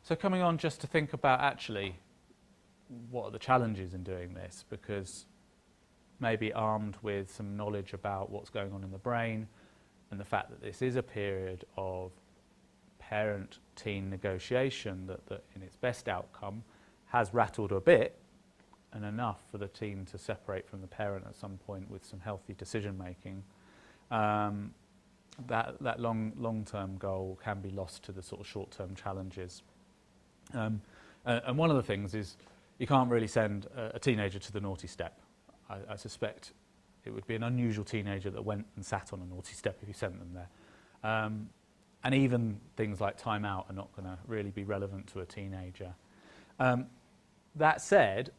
So coming on just to think about actually what are the challenges in doing this, because maybe armed with some knowledge about what's going on in the brain and the fact that this is a period of parent-teen negotiation that in its best outcome has rattled a bit and enough for the teen to separate from the parent at some point with some healthy decision making, that long-term goal can be lost to the sort of short-term challenges. And one of the things is you can't really send a teenager to the naughty step. I suspect it would be an unusual teenager that went and sat on a naughty step if you sent them there. And even things like time out are not going to really be relevant to a teenager. That said,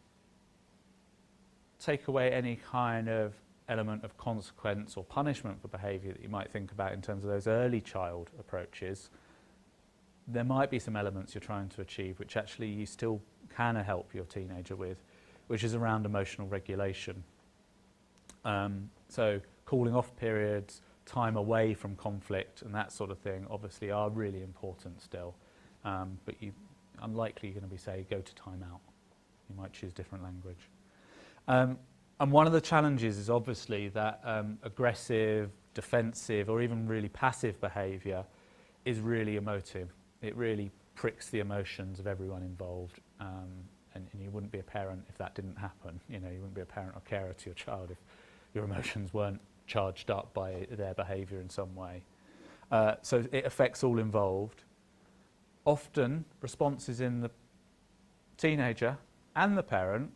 take away any kind of element of consequence or punishment for behaviour that you might think about in terms of those early child approaches, there might be some elements you're trying to achieve which actually you still can help your teenager with, which is around emotional regulation. So cooling off periods, time away from conflict and that sort of thing obviously are really important still, but unlikely you're going to be say go to time out. You might choose different language. And one of the challenges is obviously that aggressive, defensive or even really passive behaviour is really emotive. It really pricks the emotions of everyone involved, and you wouldn't be a parent if that didn't happen. You know, you wouldn't be a parent or carer to your child if your emotions weren't charged up by their behaviour in some way. So it affects all involved. Often responses in the teenager and the parent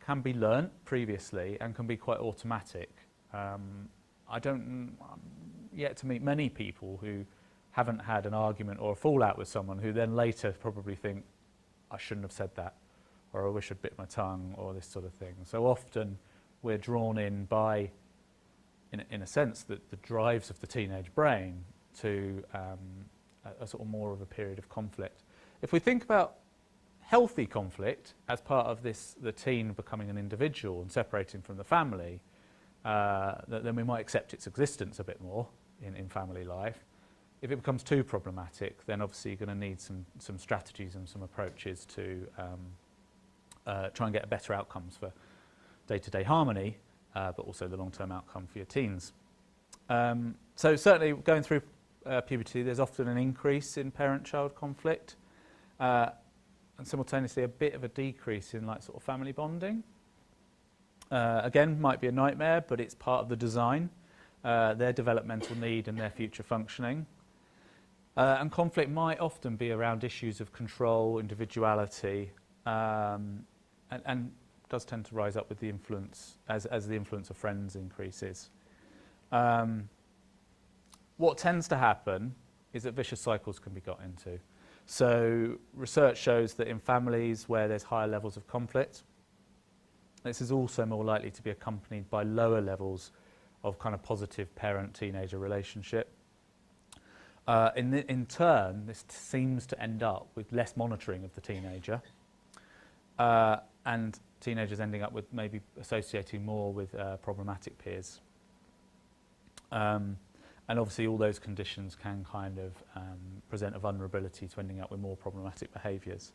can be learnt previously and can be quite automatic. I don't yet to meet many people who haven't had an argument or a fallout with someone who then later probably think, I shouldn't have said that, or I wish I'd bit my tongue, or this sort of thing. So often we're drawn in by, in a sense, the drives of the teenage brain to a sort of more of a period of conflict. If we think about healthy conflict as part of this, the teen becoming an individual and separating from the family, then we might accept its existence a bit more in family life. If it becomes too problematic, then obviously you're going to need some strategies and some approaches to try and get better outcomes for day-to-day harmony, but also the long-term outcome for your teens. So certainly going through puberty, there's often an increase in parent-child conflict, and simultaneously a bit of a decrease in like sort of family bonding. Again, might be a nightmare, but it's part of the design, their developmental need and their future functioning. And conflict might often be around issues of control, individuality, and does tend to rise up with the influence, as the influence of friends increases. What tends to happen is that vicious cycles can be got into. So research shows that in families where there's higher levels of conflict, this is also more likely to be accompanied by lower levels of kind of positive parent-teenager relationship. In turn, this seems to end up with less monitoring of the teenager, and teenagers ending up with maybe associating more with problematic peers. And obviously all those conditions can kind of present a vulnerability to ending up with more problematic behaviours,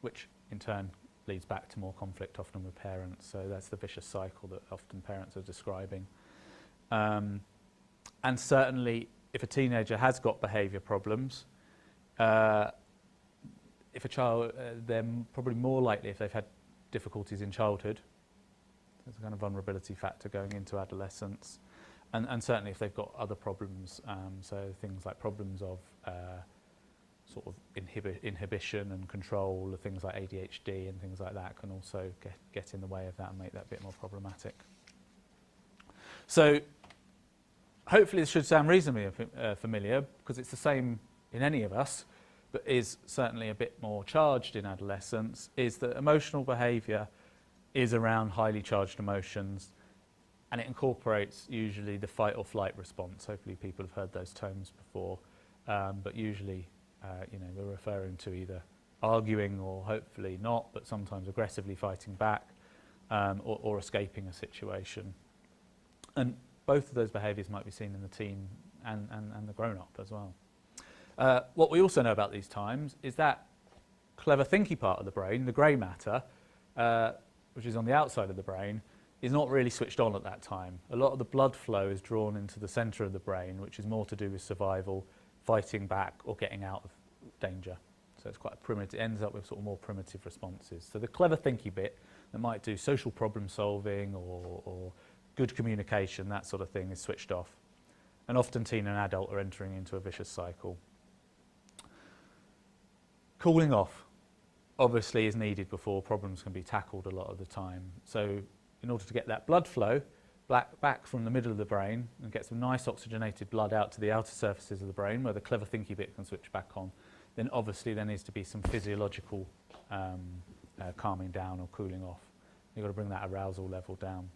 which in turn leads back to more conflict, often with parents. So that's the vicious cycle that often parents are describing. And certainly if a teenager has got behaviour problems, if a child, they're probably more likely if they've had difficulties in childhood. There's a kind of vulnerability factor going into adolescence. And certainly if they've got other problems, so things like problems of sort of inhibition and control, things like ADHD and things like that can also get in the way of that and make that a bit more problematic. So hopefully this should sound reasonably familiar, because it's the same in any of us, but is certainly a bit more charged in adolescence, is that emotional behaviour is around highly charged emotions, and it incorporates usually the fight or flight response. Hopefully people have heard those terms before, but usually we're referring to either arguing or hopefully not, but sometimes aggressively fighting back, or escaping a situation. And both of those behaviours might be seen in the teen and the grown-up as well. What we also know about these times is that clever thinky part of the brain, the grey matter, which is on the outside of the brain, is not really switched on at that time. A lot of the blood flow is drawn into the centre of the brain, which is more to do with survival, fighting back or getting out of danger. So it's quite a primitive, it ends up with sort of more primitive responses. So the clever thinky bit that might do social problem solving or good communication, that sort of thing, is switched off. And often teen and adult are entering into a vicious cycle. Cooling off obviously is needed before problems can be tackled a lot of the time. So in order to get that blood flow back from the middle of the brain and get some nice oxygenated blood out to the outer surfaces of the brain where the clever thinky bit can switch back on, then obviously there needs to be some physiological calming down or cooling off. You've got to bring that arousal level down.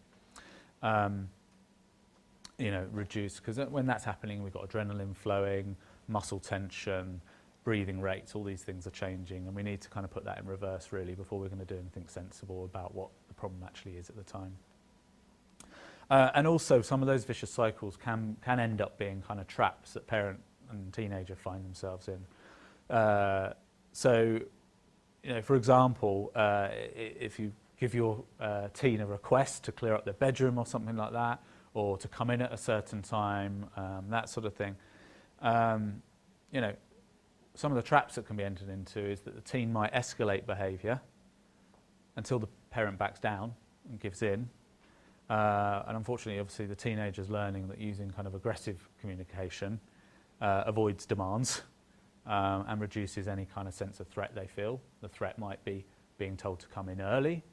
Reduce, because when that's happening, we've got adrenaline flowing, muscle tension, breathing rates, all these things are changing, and we need to kind of put that in reverse really before we're going to do anything sensible about what the problem actually is at the time. And also some of those vicious cycles can end up being kind of traps that parent and teenager find themselves in. So, for example, if you give your teen a request to clear up their bedroom or something like that, or to come in at a certain time, that sort of thing, some of the traps that can be entered into is that the teen might escalate behaviour until the parent backs down and gives in. And unfortunately, obviously, the teenager's learning that using kind of aggressive communication avoids demands and reduces any kind of sense of threat they feel. The threat might be being told to come in early.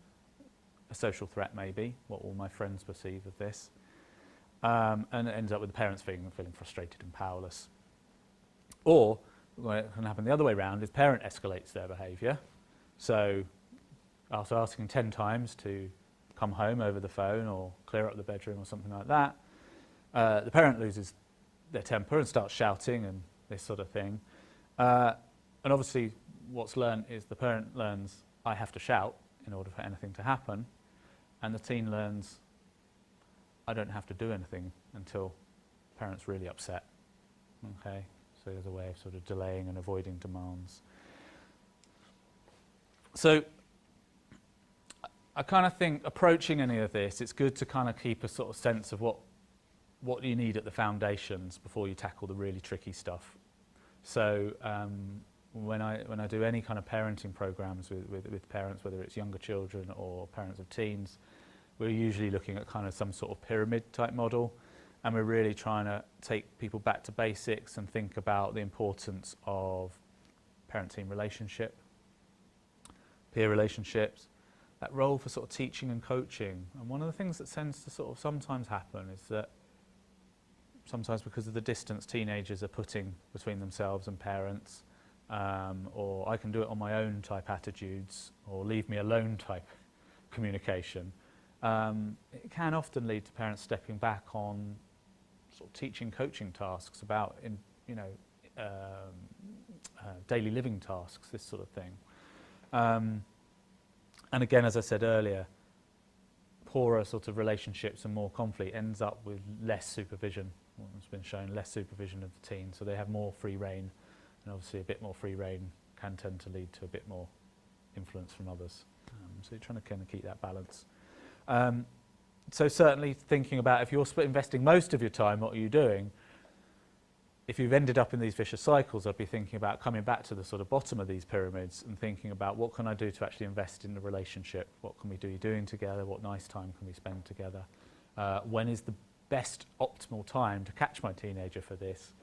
A social threat maybe, what will my friends perceive of this? And it ends up with the parents feeling frustrated and powerless. Or what can happen the other way around is parent escalates their behaviour. So after asking 10 times to come home over the phone or clear up the bedroom or something like that, the parent loses their temper and starts shouting and this sort of thing. And obviously what's learned is the parent learns, I have to shout in order for anything to happen, and the teen learns, I don't have to do anything until parent's really upset. Okay, so there's a way of sort of delaying and avoiding demands. So I kind of think approaching any of this, it's good to kind of keep a sort of sense of what you need at the foundations before you tackle the really tricky stuff. So when I do any kind of parenting programs with parents, whether it's younger children or parents of teens, we're usually looking at kind of some sort of pyramid type model, and we're really trying to take people back to basics and think about the importance of parent-teen relationship, peer relationships, that role for sort of teaching and coaching. And one of the things that tends to sort of sometimes happen is that sometimes because of the distance teenagers are putting between themselves and parents, or I can do it on my own type attitudes, or leave me alone type communication, it can often lead to parents stepping back on sort of teaching, coaching tasks about, daily living tasks, this sort of thing. And again, as I said earlier, poorer sort of relationships and more conflict ends up with less supervision. It's been shown less supervision of the teen, so they have more free rein, and obviously a bit more free rein can tend to lead to a bit more influence from others. So you're trying to kind of keep that balance. So certainly thinking about if you're investing most of your time, what are you doing? If you've ended up in these vicious cycles, I'd be thinking about coming back to the sort of bottom of these pyramids and thinking about what can I do to actually invest in the relationship? What can we do doing together? What nice time can we spend together? When is the best optimal time to catch my teenager for this?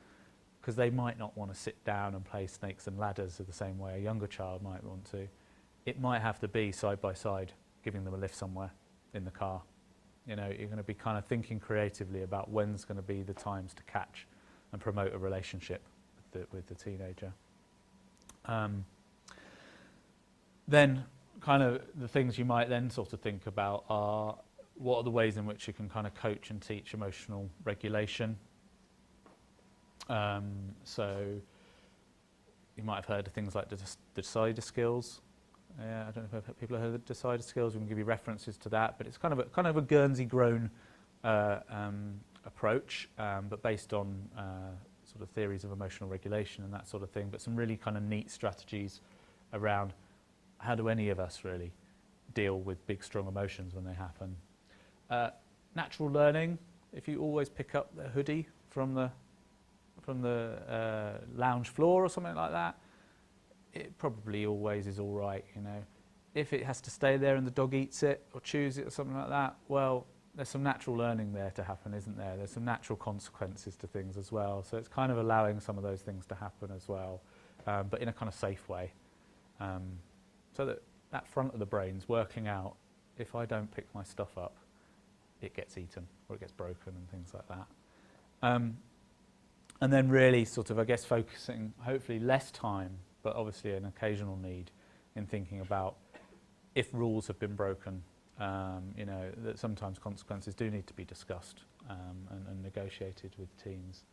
Because they might not want to sit down and play snakes and ladders the same way a younger child might want to. It might have to be side by side, giving them a lift somewhere in the car. You're going to be kind of thinking creatively about when's going to be the times to catch and promote a relationship with the teenager. Then kind of the things you might then sort of think about are what are the ways in which you can kind of coach and teach emotional regulation. So you might have heard of things like the decider skills. I don't know if people have heard of the decider skills. We can give you references to that, but it's kind of a Guernsey-grown approach, but based on sort of theories of emotional regulation and that sort of thing, but some really kind of neat strategies around how do any of us really deal with big, strong emotions when they happen. Natural learning, if you always pick up the hoodie from the lounge floor or something like that, it probably always is all right, you know. If it has to stay there and the dog eats it or chews it or something like that, well, there's some natural learning there to happen, isn't there? There's some natural consequences to things as well. So it's kind of allowing some of those things to happen as well, but in a kind of safe way. So that front of the brain's working out, if I don't pick my stuff up, it gets eaten or it gets broken and things like that. And then really sort of, I guess, focusing hopefully less time, but obviously an occasional need in thinking about if rules have been broken, you know, that sometimes consequences do need to be discussed and negotiated with teams.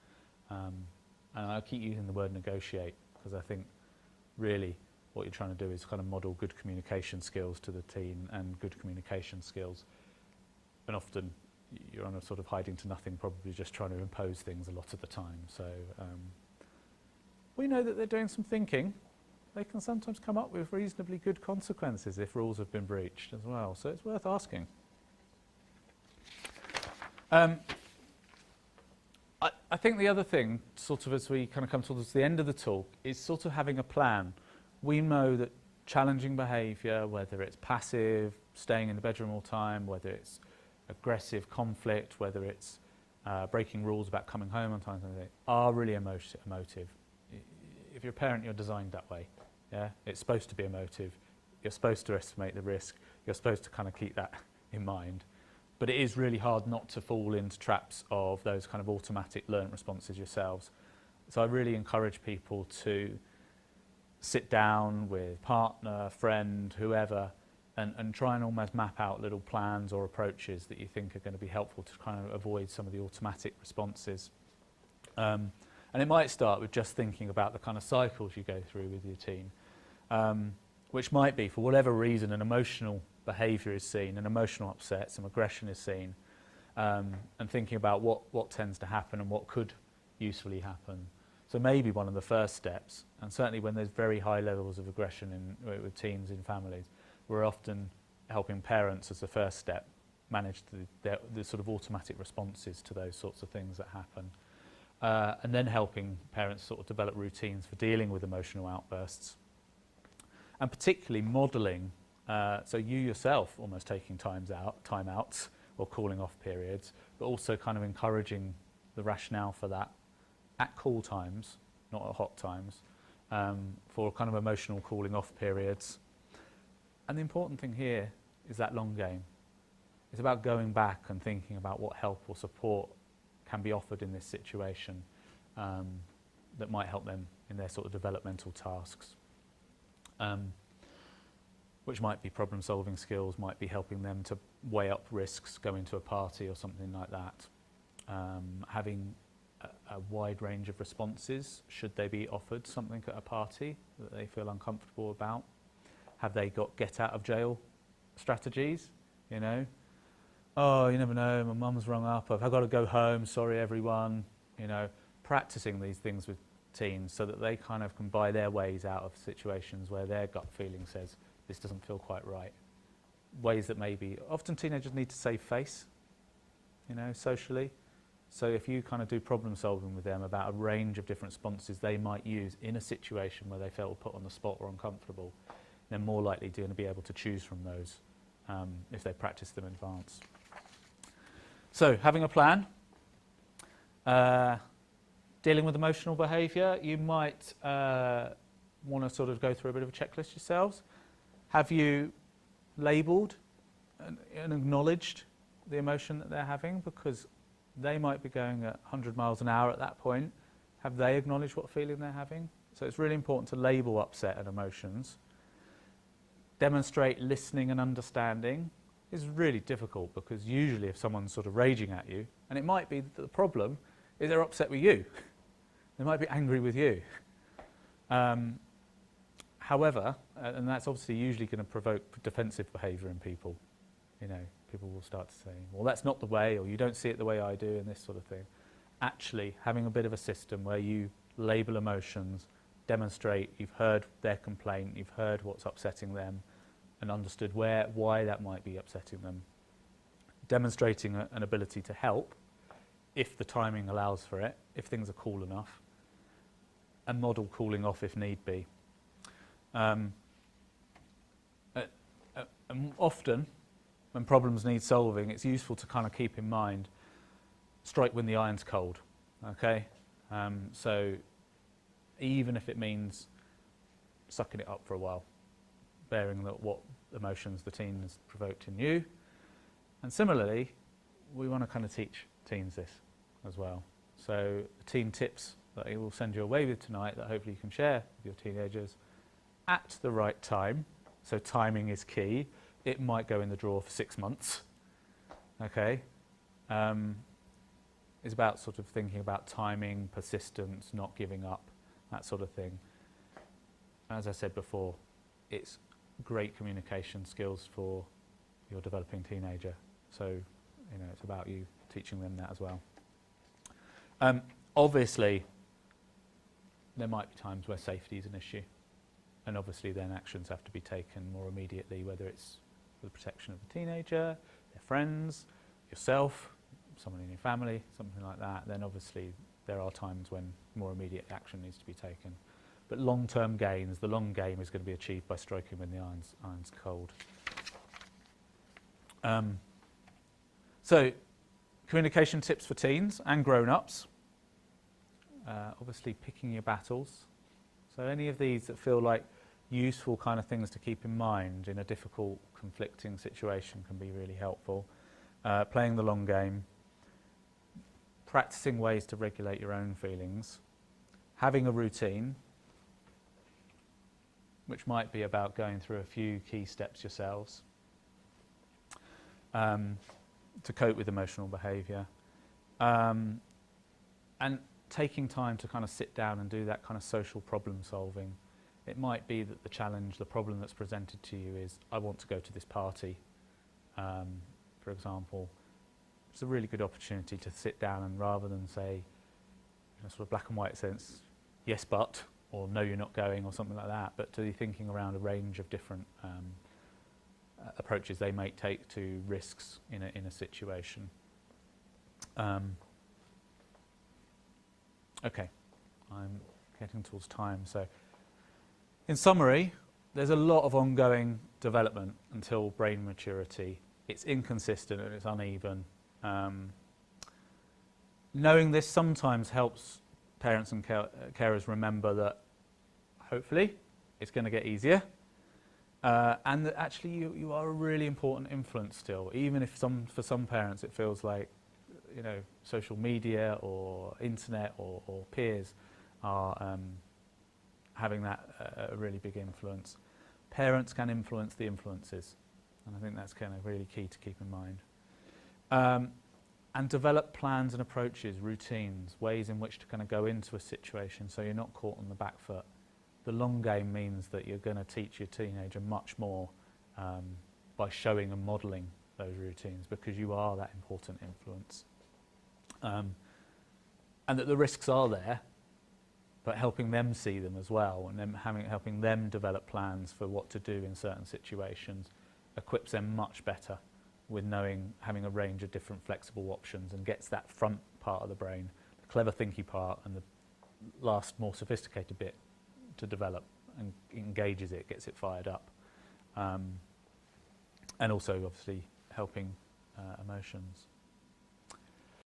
And I keep using the word negotiate because I think really what you're trying to do is kind of model good communication skills to the team and good communication skills. And often you're on a sort of hiding to nothing, probably just trying to impose things a lot of the time. So we know that they're doing some thinking. They can sometimes come up with reasonably good consequences if rules have been breached as well. So it's worth asking. I think the other thing, sort of as we kind of come towards the end of the talk, is sort of having a plan. We know that challenging behaviour, whether it's passive, staying in the bedroom all the time, whether it's aggressive conflict, whether it's breaking rules about coming home on time, are really emotive. If you're a parent, you're designed that way. Yeah, it's supposed to be emotive. You're supposed to estimate the risk. You're supposed to kind of keep that in mind. But it is really hard not to fall into traps of those kind of automatic learnt responses yourselves. So I really encourage people to sit down with partner, friend, whoever, and try and almost map out little plans or approaches that you think are going to be helpful to kind of avoid some of the automatic responses. And it might start with just thinking about the kind of cycles you go through with your team, which might be, for whatever reason, an emotional behaviour is seen, an emotional upset, some aggression is seen, and thinking about what tends to happen and what could usefully happen. So maybe one of the first steps, and certainly when there's very high levels of aggression with teens in families, we're often helping parents as the first step manage the sort of automatic responses to those sorts of things that happen. And then helping parents sort of develop routines for dealing with emotional outbursts. And particularly modelling, so you yourself almost taking time-outs or calling off periods, but also kind of encouraging the rationale for that at cool times, not at hot times, for kind of emotional cooling off periods. And the important thing here is that long game. It's about going back and thinking about what help or support can be offered in this situation that might help them in their sort of developmental tasks, which might be problem-solving skills, might be helping them to weigh up risks, going to a party or something like that, having a wide range of responses should they be offered something at a party that they feel uncomfortable about. Have they got get-out-of-jail strategies, you know? Oh, you never know, my mum's rung up, I've got to go home, sorry everyone, you know, practicing these things with teens so that they kind of can buy their ways out of situations where their gut feeling says, this doesn't feel quite right. Ways that maybe, often teenagers need to save face, you know, socially. So if you kind of do problem solving with them about a range of different responses they might use in a situation where they felt put on the spot or uncomfortable, they're more likely to be able to choose from those if they practice them in advance. So having a plan, dealing with emotional behaviour, you might want to sort of go through a bit of a checklist yourselves. Have you labelled and acknowledged the emotion that they're having? Because they might be going at 100 miles an hour at that point. Have they acknowledged what feeling they're having? So it's really important to label upset and emotions. Demonstrate listening and understanding is really difficult because usually if someone's sort of raging at you, and it might be that the problem is they're upset with you. They might be angry with you. However, and that's obviously usually going to provoke defensive behaviour in people. You know, people will start to say, well, that's not the way, or you don't see it the way I do, and this sort of thing. actually having a bit of a system where you label emotions, demonstrate you've heard their complaint, you've heard what's upsetting them, and understood why that might be upsetting them. Demonstrating an ability to help if the timing allows for it, if things are cool enough, and model cooling off if need be. And often, when problems need solving, it's useful to kind of keep in mind, strike when the iron's cold, okay? So even if it means sucking it up for a while, bearing what emotions the teen has provoked in you. And similarly, we want to kind of teach teens this as well. So the teen tips that I will send you away with tonight that hopefully you can share with your teenagers at the right time. So timing is key. It might go in the drawer for 6 months, okay? It's about sort of thinking about timing, persistence, not giving up, that sort of thing. As I said before, it's great communication skills for your developing teenager. So, you know, it's about you teaching them that as well. Obviously, there might be times where safety is an issue. And obviously then actions have to be taken more immediately, whether it's for the protection of the teenager, their friends, yourself, someone in your family, something like that. Then obviously there are times when more immediate action needs to be taken. But long-term gains, the long game is going to be achieved by striking when the iron's cold. So, communication tips for teens and grown-ups. Obviously picking your battles. So any of these that feel like useful kind of things to keep in mind in a difficult, conflicting situation can be really helpful. Playing the long game. Practicing ways to regulate your own feelings. Having a routine, which might be about going through a few key steps yourselves to cope with emotional behaviour. And taking time to kind of sit down and do that kind of social problem solving. It might be that the challenge, the problem that's presented to you is, I want to go to this party, for example. It's a really good opportunity to sit down and rather than say, in a sort of black and white sense, yes but, or no you're not going, or something like that, but to be thinking around a range of different approaches they may take to risks in a situation. Okay, I'm getting towards time. So, in summary, there's a lot of ongoing development until brain maturity. It's inconsistent and it's uneven. Knowing this sometimes helps parents and carers remember that hopefully it's going to get easier, and that actually you are a really important influence still, even if for some parents it feels like, you know, social media or internet or peers are having that a really big influence. Parents can influence the influences, and I think that's kind of really key to keep in mind. And develop plans and approaches, routines, ways in which to kind of go into a situation so you're not caught on the back foot. The long game means that you're going to teach your teenager much more by showing and modelling those routines, because you are that important influence. And that the risks are there, but helping them see them as well, and then helping them develop plans for what to do in certain situations equips them much better with having a range of different flexible options, and gets that front part of the brain, the clever thinky part, and the last more sophisticated bit to develop, and engages it, gets it fired up. And also obviously helping emotions.